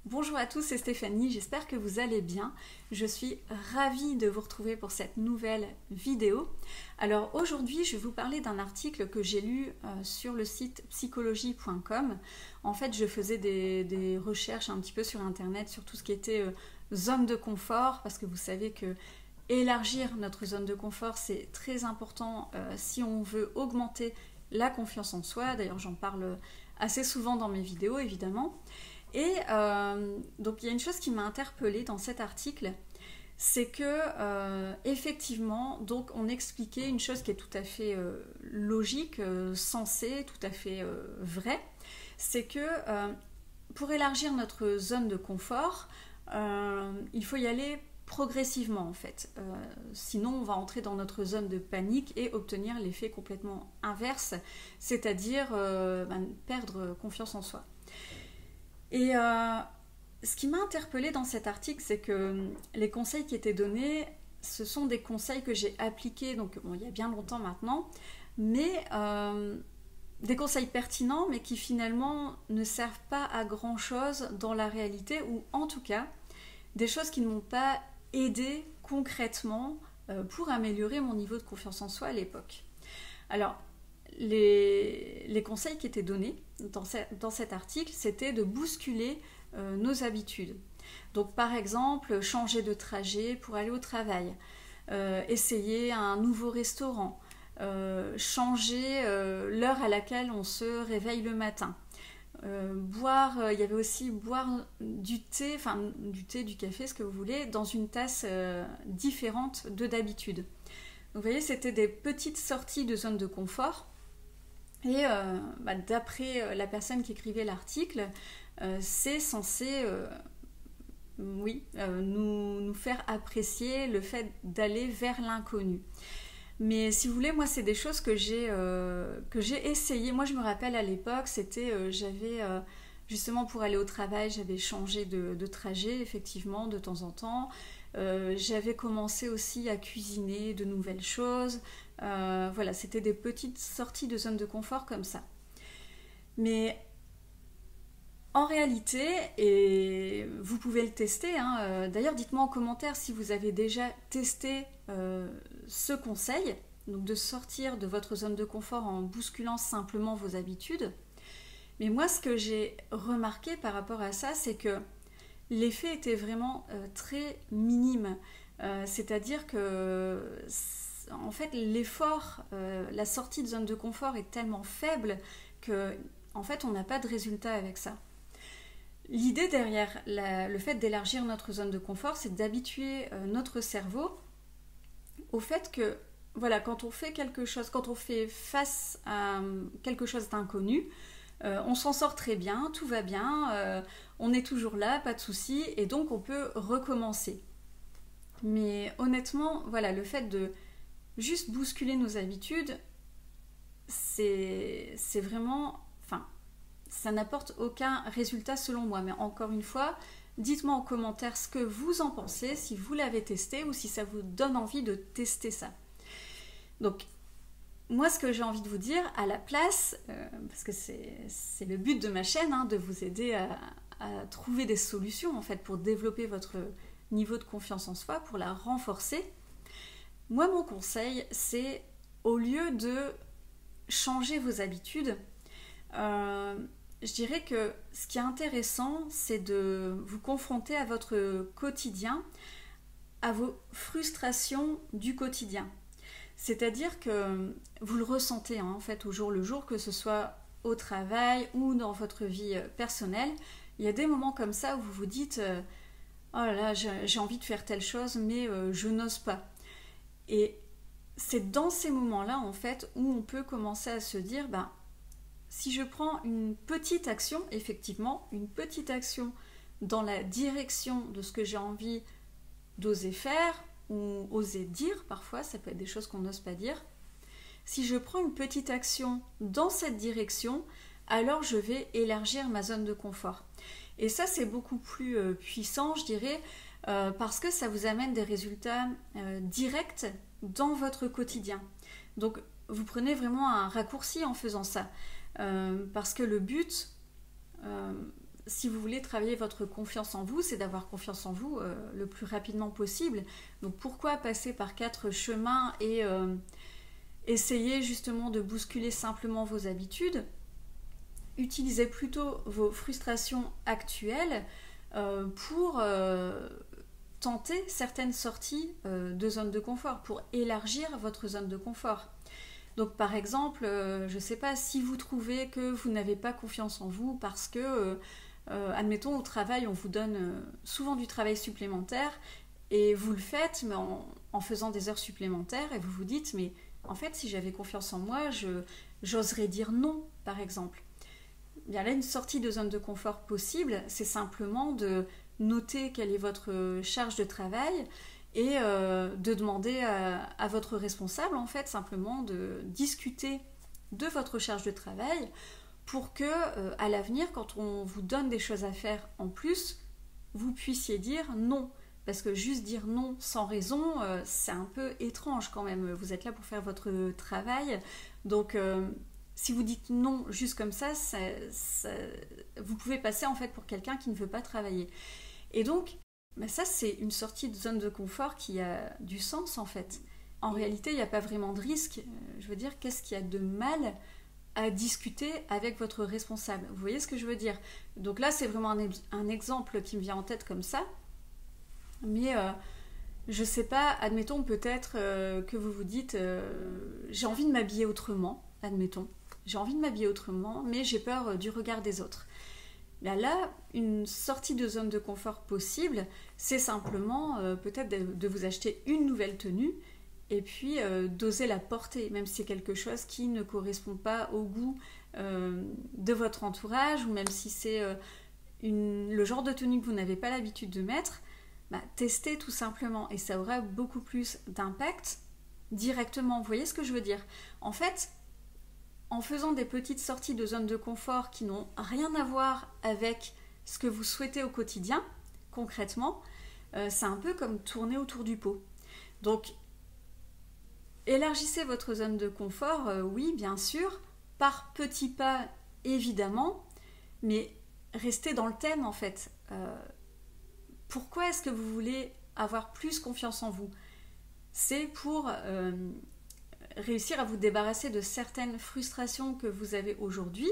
Bonjour à tous, c'est Stéphanie, j'espère que vous allez bien. Je suis ravie de vous retrouver pour cette nouvelle vidéo. Alors aujourd'hui, je vais vous parler d'un article que j'ai lu sur le site psychologie.com. En fait, je faisais des recherches un petit peu sur internet sur tout ce qui était zone de confort, parce que vous savez que élargir notre zone de confort, c'est très important si on veut augmenter la confiance en soi. D'ailleurs, j'en parle assez souvent dans mes vidéos, évidemment. Et donc il y a une chose qui m'a interpellée dans cet article, c'est que effectivement, donc on expliquait une chose qui est tout à fait logique, sensée, tout à fait vraie, c'est que pour élargir notre zone de confort, il faut y aller progressivement en fait. Sinon on va entrer dans notre zone de panique et obtenir l'effet complètement inverse, c'est-à-dire perdre confiance en soi. Et ce qui m'a interpellée dans cet article, c'est que les conseils qui étaient donnés, ce sont des conseils que j'ai appliqués donc, il y a bien longtemps maintenant, mais des conseils pertinents, mais qui finalement ne servent pas à grand-chose dans la réalité, ou en tout cas, des choses qui ne m'ont pas aidé concrètement pour améliorer mon niveau de confiance en soi à l'époque. Alors, les conseils qui étaient donnés dans cet article, c'était de bousculer nos habitudes. Donc par exemple, changer de trajet pour aller au travail, essayer un nouveau restaurant, changer l'heure à laquelle on se réveille le matin. Il y avait aussi boire du thé, du café, ce que vous voulez, dans une tasse différente de d'habitude. Donc, vous voyez, c'était des petites sorties de zone de confort. Et d'après la personne qui écrivait l'article, c'est censé nous faire apprécier le fait d'aller vers l'inconnu. Mais si vous voulez, moi, c'est des choses que j'ai essayé. Moi, je me rappelle à l'époque, justement pour aller au travail, j'avais changé de trajet, effectivement, de temps en temps. J'avais commencé aussi à cuisiner de nouvelles choses. Voilà, c'était des petites sorties de zone de confort comme ça. Mais en réalité, et vous pouvez le tester, d'ailleurs dites-moi en commentaire si vous avez déjà testé ce conseil, donc de sortir de votre zone de confort en bousculant simplement vos habitudes. Mais moi, ce que j'ai remarqué par rapport à ça, c'est que l'effet était vraiment très minime. C'est-à-dire que en fait, l'effort, la sortie de zone de confort est tellement faible que en fait, on n'a pas de résultat avec ça. L'idée derrière le fait d'élargir notre zone de confort, c'est d'habituer notre cerveau au fait que, voilà, quand on fait quelque chose, quand on fait face à quelque chose d'inconnu, on s'en sort très bien, tout va bien, on est toujours là, pas de souci, et donc on peut recommencer. Mais honnêtement, voilà, le fait de juste bousculer nos habitudes, c'est vraiment... Enfin, ça n'apporte aucun résultat selon moi. Mais encore une fois, dites-moi en commentaire ce que vous en pensez, si vous l'avez testé ou si ça vous donne envie de tester ça. Donc, moi, ce que j'ai envie de vous dire à la place, parce que c'est le but de ma chaîne, de vous aider à trouver des solutions en fait pour développer votre niveau de confiance en soi, pour la renforcer. Moi, mon conseil, c'est au lieu de changer vos habitudes, je dirais que ce qui est intéressant, c'est de vous confronter à votre quotidien, à vos frustrations du quotidien. C'est-à-dire que vous le ressentez en fait au jour le jour, que ce soit au travail ou dans votre vie personnelle. Il y a des moments comme ça où vous vous dites oh là là, j'ai envie de faire telle chose, mais je n'ose pas. Et c'est dans ces moments-là, en fait, où on peut commencer à se dire, si je prends une petite action, effectivement, une petite action dans la direction de ce que j'ai envie d'oser faire, ou oser dire, parfois, ça peut être des choses qu'on n'ose pas dire. Si je prends une petite action dans cette direction, alors je vais élargir ma zone de confort. Et ça, c'est beaucoup plus puissant, je dirais, parce que ça vous amène des résultats directs dans votre quotidien. Donc, vous prenez vraiment un raccourci en faisant ça. Parce que le but, si vous voulez travailler votre confiance en vous, c'est d'avoir confiance en vous le plus rapidement possible. Donc pourquoi passer par 4 chemins et essayer justement de bousculer simplement vos habitudes? Utilisez plutôt vos frustrations actuelles pour tenter certaines sorties de zone de confort, pour élargir votre zone de confort. Donc par exemple, je ne sais pas, si vous trouvez que vous n'avez pas confiance en vous parce que, admettons, au travail, on vous donne souvent du travail supplémentaire et vous le faites mais en faisant des heures supplémentaires et vous vous dites, mais en fait, si j'avais confiance en moi, j'oserais dire non, par exemple. Bien là, une sortie de zone de confort possible, c'est simplement de noter quelle est votre charge de travail et de demander à votre responsable, en fait, simplement de discuter de votre charge de travail pour que, à l'avenir, quand on vous donne des choses à faire en plus, vous puissiez dire non. Parce que juste dire non sans raison, c'est un peu étrange quand même. Vous êtes là pour faire votre travail. Donc, si vous dites non juste comme ça, vous pouvez passer en fait pour quelqu'un qui ne veut pas travailler. Et donc, ça c'est une sortie de zone de confort qui a du sens en fait. En réalité, il n'y a pas vraiment de risque. Je veux dire, qu'est-ce qu'il y a de mal à discuter avec votre responsable? Vous voyez ce que je veux dire? Donc là, c'est vraiment un exemple qui me vient en tête comme ça. Mais je sais pas, admettons peut-être que vous vous dites j'ai envie de m'habiller autrement, admettons. J'ai envie de m'habiller autrement, mais j'ai peur du regard des autres. Là, une sortie de zone de confort possible, c'est simplement peut-être de vous acheter une nouvelle tenue et puis d'oser la porter, même si c'est quelque chose qui ne correspond pas au goût de votre entourage, ou même si c'est le genre de tenue que vous n'avez pas l'habitude de mettre. Testez tout simplement et ça aura beaucoup plus d'impact directement. Vous voyez ce que je veux dire? En fait, en faisant des petites sorties de zone de confort qui n'ont rien à voir avec ce que vous souhaitez au quotidien, concrètement, c'est un peu comme tourner autour du pot. Donc, élargissez votre zone de confort, oui, bien sûr, par petits pas, évidemment, mais restez dans le thème, en fait. Pourquoi est-ce que vous voulez avoir plus confiance en vous? C'est pour réussir à vous débarrasser de certaines frustrations que vous avez aujourd'hui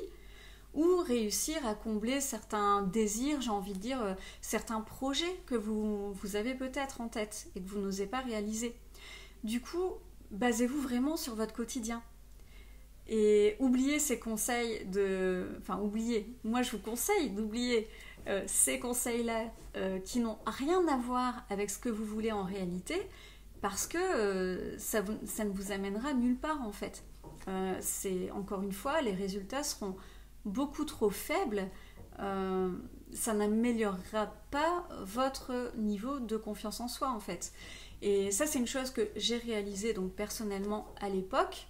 ou réussir à combler certains désirs, j'ai envie de dire, certains projets que vous avez peut-être en tête et que vous n'osez pas réaliser. Du coup, basez-vous vraiment sur votre quotidien. Et oubliez ces conseils moi je vous conseille d'oublier ces conseils-là qui n'ont rien à voir avec ce que vous voulez en réalité, parce que ça ne vous amènera nulle part en fait. Encore une fois, les résultats seront beaucoup trop faibles, ça n'améliorera pas votre niveau de confiance en soi en fait. Et ça c'est une chose que j'ai réalisée donc personnellement à l'époque.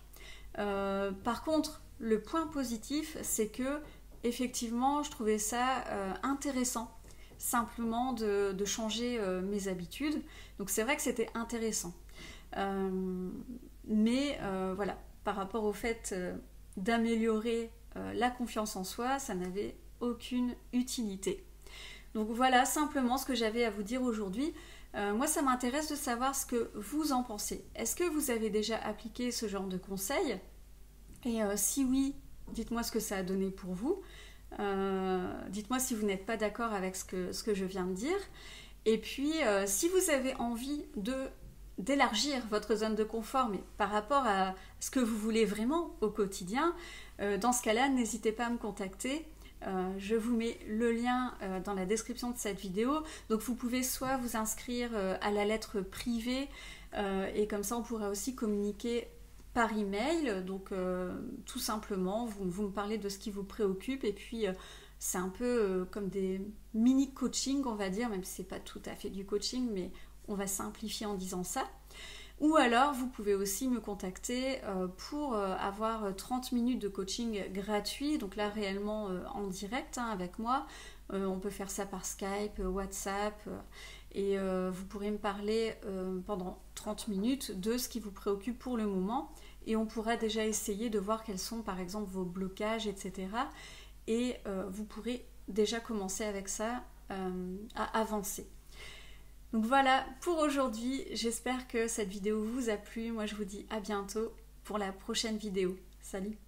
Par contre, le point positif, c'est que effectivement, je trouvais ça intéressant, simplement de changer mes habitudes. Donc c'est vrai que c'était intéressant. Mais voilà, par rapport au fait d'améliorer la confiance en soi, ça n'avait aucune utilité. Donc voilà simplement ce que j'avais à vous dire aujourd'hui. Moi, ça m'intéresse de savoir ce que vous en pensez. Est-ce que vous avez déjà appliqué ce genre de conseils? Et si oui, dites-moi ce que ça a donné pour vous. Dites-moi si vous n'êtes pas d'accord avec ce que je viens de dire. Et puis, si vous avez envie d'élargir votre zone de confort, mais par rapport à ce que vous voulez vraiment au quotidien, dans ce cas-là, n'hésitez pas à me contacter. Je vous mets le lien dans la description de cette vidéo. Donc vous pouvez soit vous inscrire à la lettre privée et comme ça on pourra aussi communiquer par email. Donc tout simplement vous me parlez de ce qui vous préoccupe et puis c'est un peu comme des mini coaching on va dire, même si c'est pas tout à fait du coaching, mais on va simplifier en disant ça. Ou alors, vous pouvez aussi me contacter pour avoir 30 minutes de coaching gratuit. Donc là, réellement en direct avec moi. On peut faire ça par Skype, WhatsApp. Et vous pourrez me parler pendant 30 minutes de ce qui vous préoccupe pour le moment. Et on pourra déjà essayer de voir quels sont, par exemple, vos blocages, etc. Et vous pourrez déjà commencer avec ça à avancer. Donc voilà pour aujourd'hui, j'espère que cette vidéo vous a plu. Moi je vous dis à bientôt pour la prochaine vidéo. Salut!